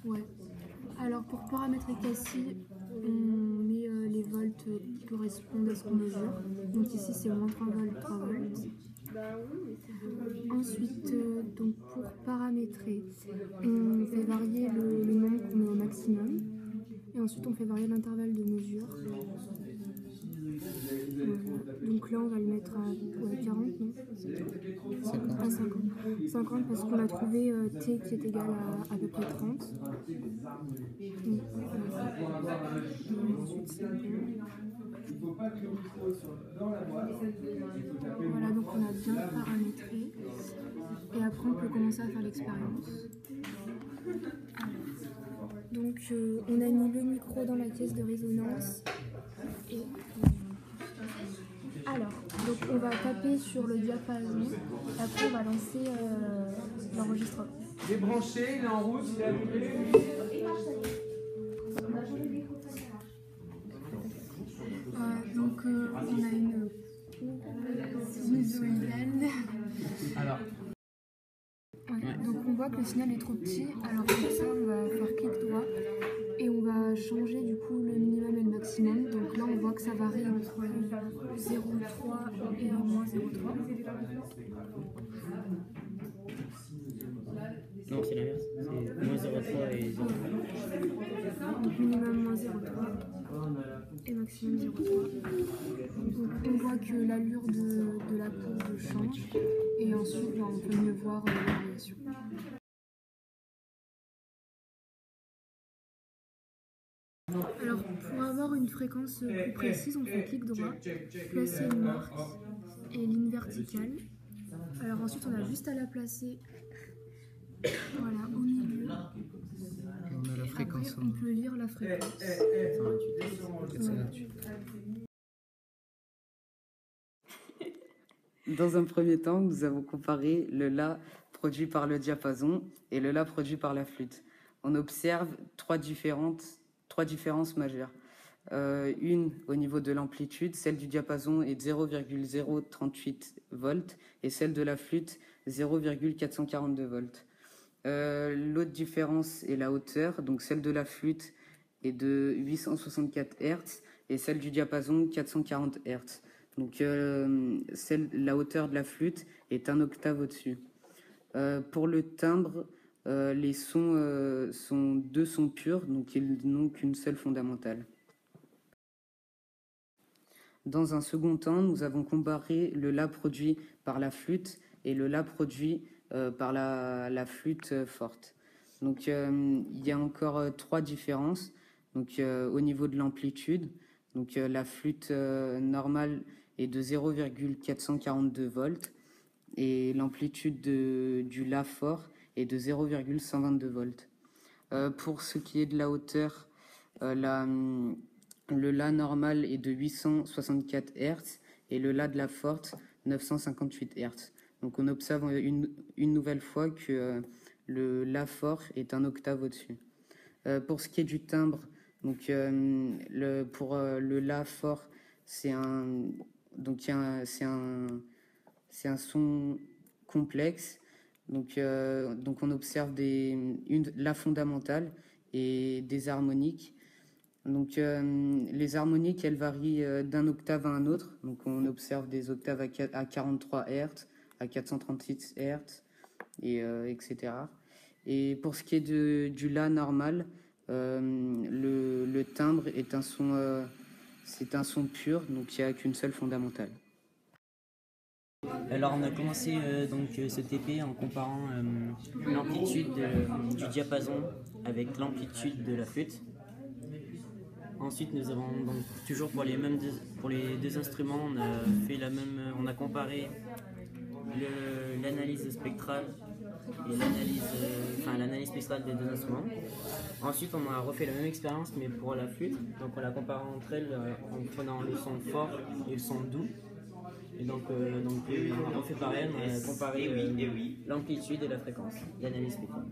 Ouais. Alors pour paramétrer Cassie, on met les volts qui correspondent à ce qu'on mesure. Donc ici c'est moins 3 volts, 3 volts. Ensuite, donc pour paramétrer, on fait varier le nombre qu'on met au maximum. Et ensuite on fait varier l'intervalle de mesure. Donc là on va le mettre à 40, non 50. À 50. 50 parce qu'on a trouvé T qui est égal à peu près 30. Donc, ensuite c'est bon. Voilà, donc on a bien paramétré. Et après on peut commencer à faire l'expérience. Donc on a mis le micro dans la caisse de résonance. Et alors, donc on va taper sur le diapason, et après on va lancer l'enregistrement. Débranché, il est en route, il est allumé. Donc on a une sinusoïdale. Alors. Ouais, donc on voit que le signal est trop petit, alors pour ça on va faire clic droit et on va changer du coup le minimum et le maximum. Donc là on voit que ça varie entre 0,3 et moins 0,3. Non, c'est l'inverse, c'est moins 0,3 et 0,3. Donc minimum moins 0,3 et maximum 0,3. Donc on voit que l'allure de la courbe change et ensuite on peut mieux voir la variation. Alors pour avoir une fréquence plus précise, on fait clic droit, placer une marque et ligne verticale. Alors ensuite on a juste à la placer voilà, au milieu. On a la fréquence. Après, on peut lire la fréquence. 128. Dans un premier temps, nous avons comparé le La produit par le diapason et le La produit par la flûte. On observe trois différences majeures. Une au niveau de l'amplitude, celle du diapason est 0,038 volts et celle de la flûte 0,442 volts. L'autre différence est la hauteur, donc celle de la flûte est de 864 Hz et celle du diapason 440 Hz. Donc la hauteur de la flûte est un octave au-dessus. Pour le timbre, les sons sont deux sons purs, donc ils n'ont qu'une seule fondamentale. Dans un second temps, nous avons comparé le La produit par la flûte et le La produit par la flûte forte. Donc il y a encore trois différences. Donc au niveau de l'amplitude, donc la flûte normale est de 0,442 volts et l'amplitude du La fort est de 0,122 volts. Pour ce qui est de la hauteur, le La normal est de 864 Hz et le La de la forte 958 Hz. Donc on observe une nouvelle fois que le La fort est un octave au-dessus. Pour ce qui est du timbre, donc pour le La fort, c'est un son complexe. Donc on observe la fondamentale et des harmoniques. Donc les harmoniques, elles varient d'un octave à un autre. Donc on observe des octaves à 43 Hz, à 436 Hz, etc. Et pour ce qui est du La normal, le timbre est c'est un son pur, donc il n'y a qu'une seule fondamentale. Alors on a commencé ce TP en comparant l'amplitude du diapason avec l'amplitude de la flûte. Ensuite nous avons donc toujours pour les deux instruments, on a comparé l'analyse spectrale et l'analyse spectrale des deux instruments. Ensuite on a refait la même expérience mais pour la flûte, donc on l'a comparé entre elles en prenant le son fort et le son doux. Et donc on a refait pareil, on a comparé l'amplitude et la fréquence, l'analyse spectrale.